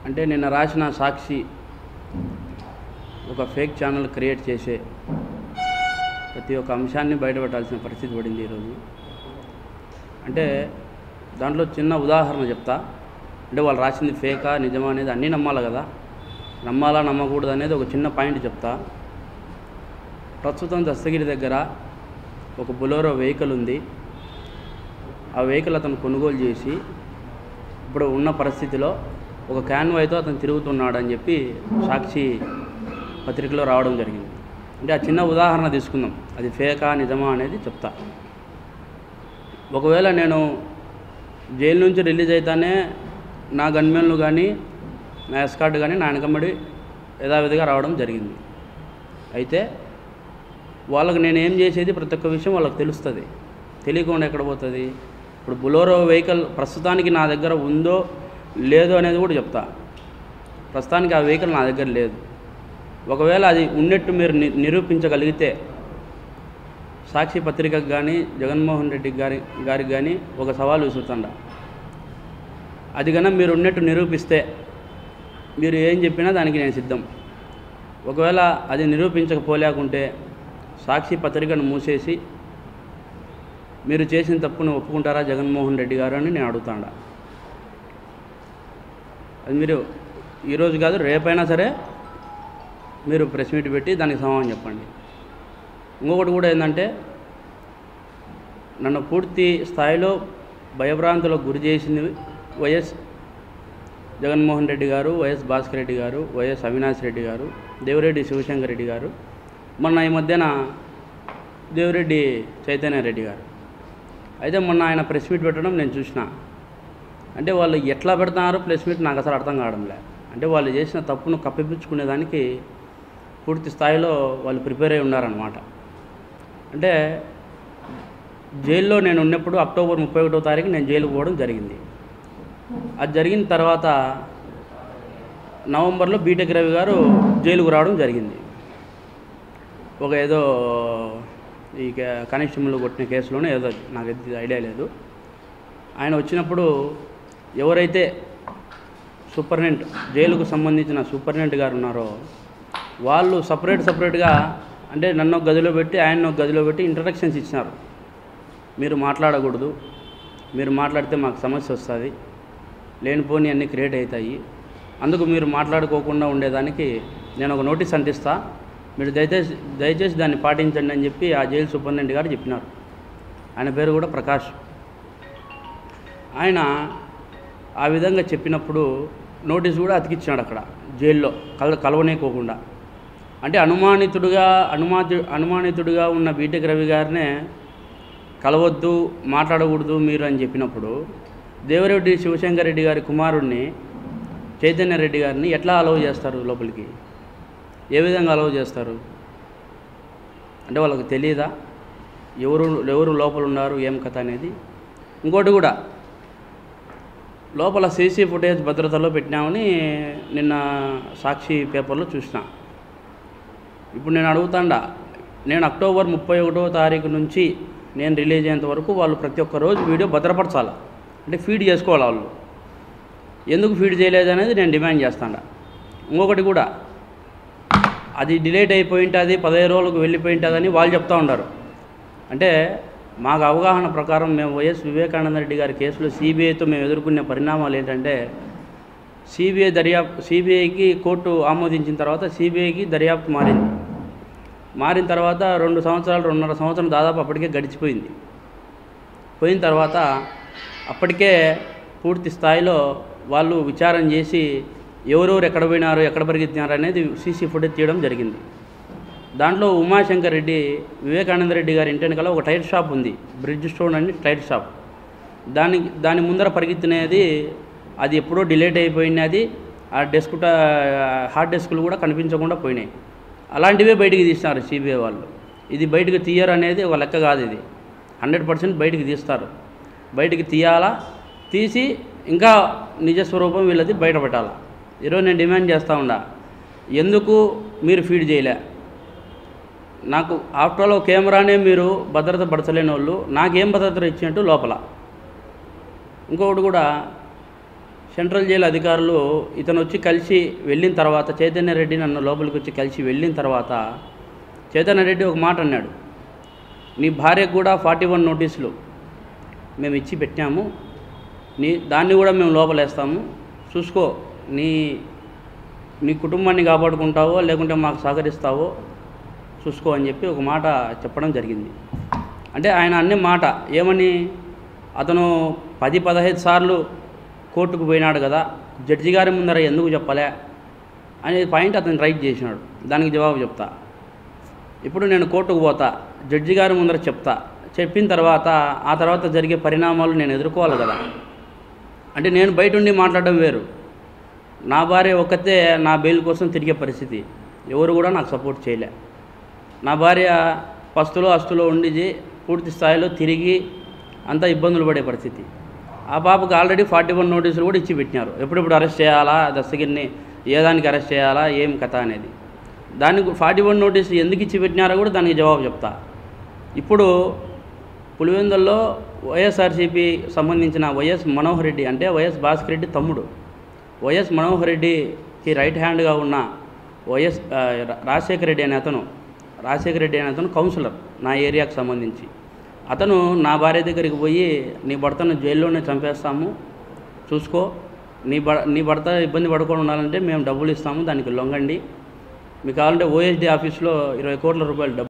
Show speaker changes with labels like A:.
A: అంటే నిన్న రాసిన సాక్షి ఒక ఫేక్ ఛానల్ క్రియేట్ చేసే ప్రతి ఒక్క అంశాన్ని బయటపెట్టాల్సిన పరిస్థితి పడింది ఈరోజు. అంటే దాంట్లో చిన్న ఉదాహరణ చెప్తా. అంటే వాళ్ళు రాసింది ఫేకా నిజమా అనేది అన్నీ నమ్మాలి కదా, నమ్మాలా నమ్మకూడదు అనేది ఒక చిన్న పాయింట్ చెప్తా. ప్రస్తుతం దస్తగిరి దగ్గర ఒక బొలెరో వెహికల్ ఉంది. ఆ వెహికల్ అతను కొనుగోలు చేసి ఇప్పుడు ఉన్న పరిస్థితిలో ఒక క్యాన్వాయ్తో అతను తిరుగుతున్నాడని చెప్పి సాక్షి పత్రికలో రావడం జరిగింది. అంటే ఆ చిన్న ఉదాహరణ తీసుకుందాం, అది ఫేకా నిజమా అనేది చెప్తా. ఒకవేళ నేను జైలు నుంచి రిలీజ్ అయితేనే నా గన్మెన్లు కానీ నా ఎస్కార్ట్ కానీ నా వెనకబడి యథావిధిగా రావడం జరిగింది. అయితే వాళ్ళకి నేను ఏం చేసేది ప్రతి ఒక్క విషయం వాళ్ళకి తెలుస్తుంది. తెలియకుండా ఎక్కడ పోతుంది? ఇప్పుడు బొలెరో వెహికల్ ప్రస్తుతానికి నా దగ్గర ఉందో లేదో అనేది కూడా చెప్తా. ప్రస్తుతానికి ఆ వెహికల్ నా దగ్గర లేదు. ఒకవేళ అది ఉన్నట్టు మీరు నిరూపించగలిగితే సాక్షి పత్రికకు కానీ జగన్మోహన్ రెడ్డి గారికి కానీ ఒక సవాల్ విసురుతుండ. అది కన్నా మీరు ఉన్నట్టు నిరూపిస్తే మీరు ఏం చెప్పినా దానికి నేను సిద్ధం. ఒకవేళ అది నిరూపించకపోలేకుంటే సాక్షి పత్రికను మూసేసి మీరు చేసిన తప్పును ఒప్పుకుంటారా జగన్మోహన్ రెడ్డి గారు అని నేను అడుగుతాడా. అది మీరు ఈరోజు కాదు రేపైనా సరే మీరు ప్రెస్ మీట్ పెట్టి దానికి సమాధానం చెప్పండి. ఇంకొకటి కూడా ఏంటంటే, నన్ను పూర్తి స్థాయిలో భయభ్రాంతులకు గురి చేసింది వైఎస్ జగన్మోహన్ రెడ్డి గారు, వైఎస్ భాస్కర్ రెడ్డి గారు, వైఎస్ అవినాష్ రెడ్డి గారు, దేవిరెడ్డి శివశంకర్ రెడ్డి గారు, మొన్న ఈ మధ్యన దేవిరెడ్డి చైతన్య రెడ్డి గారు. అయితే మొన్న ఆయన ప్రెస్ మీట్ పెట్టడం నేను చూసిన. అంటే వాళ్ళు ఎట్లా పెడుతున్నారు ప్రెస్ మీట్ నాకు అసలు అర్థం కావడం లేదు. అంటే వాళ్ళు చేసిన తప్పును కప్పిపుచ్చుకునేదానికి పూర్తి స్థాయిలో వాళ్ళు ప్రిపేర్ అయి ఉన్నారన్నమాట. అంటే జైల్లో నేను ఉన్నప్పుడు అక్టోబర్ 31వ తారీఖు నేను జైలుకు పోవడం జరిగింది. అది జరిగిన తర్వాత నవంబర్లో బీటెక్ రవి గారు జైలుకు రావడం జరిగింది. ఒక ఏదో ఈ కానిస్టేబుల్ కొట్టిన కేసులోనే ఏదో నాకు ఐడియా లేదు. ఆయన వచ్చినప్పుడు ఎవరైతే సూపరింటెండెంట్ జైలుకు సంబంధించిన సూపరింటెండెంట్ గారు ఉన్నారో వాళ్ళు సపరేట్గా అంటే నన్ను ఒక గదిలో పెట్టి ఆయన ఒక గదిలో పెట్టి ఇంట్రడక్షన్స్ ఇచ్చినారు. మీరు మాట్లాడకూడదు, మీరు మాట్లాడితే మాకు సమస్య వస్తుంది, లేనిపోని అన్నీ క్రియేట్ అవుతాయి, అందుకు మీరు మాట్లాడుకోకుండా ఉండేదానికి నేను ఒక నోటీస్ అంటిస్తా, మీరు దయచేసి దాన్ని పాటించండి అని చెప్పి ఆ జైలు సూపరింటెండెంట్ గారు చెప్పినారు. ఆయన పేరు కూడా ప్రకాష్. ఆయన ఆ విధంగా చెప్పినప్పుడు నోటీస్ కూడా అతికిచ్చినాడు అక్కడ జైల్లో కలవనేకోకుండా. అంటే అనుమానితుడిగా ఉన్న బీటెక్ రవి గారినే కలవద్దు, మాట్లాడకూడదు మీరు అని చెప్పినప్పుడు దేవిరెడ్డి శివశంకర్ రెడ్డి గారి కుమారుడిని చైతన్య రెడ్డి గారిని ఎట్లా అలవ్ చేస్తారు లోపలికి? ఏ విధంగా అలవ్ చేస్తారు? అంటే వాళ్ళకి తెలియదా ఎవరు లోపల ఉన్నారు ఏం కథ అనేది? ఇంకోటి కూడా, లోపల సీసీ ఫుటేజ్ భద్రతలో పెట్టినామని నిన్న సాక్షి పేపర్లో చూసిన. ఇప్పుడు నేను అడుగుతాండా, నేను అక్టోబర్ 31వ తారీఖు నుంచి నేను రిలీజ్ అయ్యేంత వరకు వాళ్ళు ప్రతి ఒక్క రోజు వీడియో భద్రపరచాలి. అంటే ఫీడ్ చేసుకోవాలి. వాళ్ళు ఎందుకు ఫీడ్ చేయలేదు అనేది నేను డిమాండ్ చేస్తాను. ఇంకొకటి కూడా, అది డిలేట్ అయిపోయి ఉంటుంది, 15 రోజులకు వెళ్ళిపోయి ఉంటుందని వాళ్ళు చెప్తూ ఉంటారు. అంటే మాకు అవగాహన ప్రకారం మేము వైఎస్ వివేకానంద రెడ్డి గారి కేసులో సిబిఐతో మేము ఎదుర్కొనే పరిణామాలు ఏంటంటే, సిబిఐకి కోర్టు ఆమోదించిన తర్వాత సిబిఐకి దర్యాప్తు మారిన తర్వాత 2 సంవత్సరాలు 2.5 సంవత్సరం దాదాపు అప్పటికే గడిచిపోయింది. పోయిన తర్వాత అప్పటికే పూర్తి స్థాయిలో వాళ్ళు విచారణ చేసి ఎవరెవరు ఎక్కడ పోయినారు ఎక్కడ పరిగెత్తినారు అనేది సీసీ ఫుటేజ్ తీయడం జరిగింది. దాంట్లో ఉమాశంకర్ రెడ్డి వివేకానంద రెడ్డి గారి ఇంటి వెనకాల ఒక టైర్ షాప్ ఉంది, బ్రిడ్జ్ స్టోన్ అని టైర్ షాప్. దాని ముందర పరిగెత్తినది అది ఎప్పుడో డిలేట్ అయిపోయినది. ఆ హార్డ్ డిస్కులు కూడా కనిపించకుండా పోయినాయి. అలాంటివే బయటికి తీస్తున్నారు సిబిఐ వాళ్ళు. ఇది బయటకు తీయరు అనేది ఒక లెక్క కాదు. ఇది 100% బయటికి తీస్తారు. బయటికి తీయాలా, తీసి ఇంకా నిజస్వరూపం వీళ్ళది బయట పెట్టాలా. ఈరోజు నేను డిమాండ్ చేస్తూ ఉండా, ఎందుకు మీరు ఫీడ్ చేయలే? నాకు ఆఫ్టర్ ఆల్ కెమెరానే మీరు భద్రత పరచలేని వాళ్ళు నాకేం భద్రత ఇచ్చినట్టు లోపల. ఇంకొకటి కూడా, సెంట్రల్ జైలు అధికారులు ఇతను వచ్చి కలిసి వెళ్ళిన తర్వాత, చైతన్య రెడ్డి నన్ను లోపలికి వచ్చి కలిసి వెళ్ళిన తర్వాత చైతన్య రెడ్డి ఒక మాట అన్నాడు, నీ భార్యకు కూడా 41 నోటీసులు మేము ఇచ్చి పెట్టాము, దాన్ని కూడా మేము లోపలేస్తాము, చూసుకో, నీ కుటుంబాన్ని కాపాడుకుంటావో లేకుంటే మాకు సహకరిస్తావో చూసుకో అని చెప్పి ఒక మాట చెప్పడం జరిగింది. అంటే ఆయన అనే మాట ఏమని, అతను 10-15 సార్లు కోర్టుకు పోయినాడు కదా, జడ్జి గారి ముందర ఎందుకు చెప్పలే అనే పాయింట్ అతను రైట్ చేసినాడు. దానికి జవాబు చెప్తా. ఇప్పుడు నేను కోర్టుకు పోతా, జడ్జి గారి ముందర చెప్తా, చెప్పిన తర్వాత ఆ తర్వాత జరిగే పరిణామాలు నేను ఎదుర్కోవాలి కదా. అంటే నేను బయట ఉండి మాట్లాడడం వేరు, నా భార్య ఒక్కతే నా బెయిల్ కోసం తిరిగే పరిస్థితి, ఎవరు కూడా నాకు సపోర్ట్ చేయలే. నా భార్య పస్తులో అస్తులో ఉండి పూర్తి స్థాయిలో తిరిగి అంతా ఇబ్బందులు పడే పరిస్థితి. ఆ పాపకు ఆల్రెడీ 41 నోటీసులు కూడా ఇచ్చి పెట్టినారు. ఎప్పుడెప్పుడు అరెస్ట్ చేయాలా, దస్తగిరిని ఏ దానికి అరెస్ట్ చేయాలా, ఏం కథ అనేది. దానికి 41 నోటీసులు ఎందుకు ఇచ్చి పెట్టినారో కూడా దానికి జవాబు చెప్తా. ఇప్పుడు పులివెందుల్లో వైఎస్ఆర్సీపీ సంబంధించిన వైఎస్ మనోహర్ రెడ్డి, అంటే వైఎస్ భాస్కర్ రెడ్డి తమ్ముడు, వైఎస్ మనోహర్ రెడ్డికి రైట్ హ్యాండ్గా ఉన్న రాజశేఖర రెడ్డి అనే అతను కౌన్సిలర్ నా ఏరియాకు సంబంధించి. అతను నా భార్య దగ్గరికి పోయి, నీ భర్తను జైల్లోనే చంపేస్తాము, చూసుకో, నీ భర్త ఇబ్బంది పడుకొని ఉండాలంటే మేము డబ్బులు ఇస్తాము, దానికి లొంగండి, మీకు కావాలంటే ఓఎస్డీ ఆఫీస్లో 20 కోట్ల రూపాయలు డబ్బు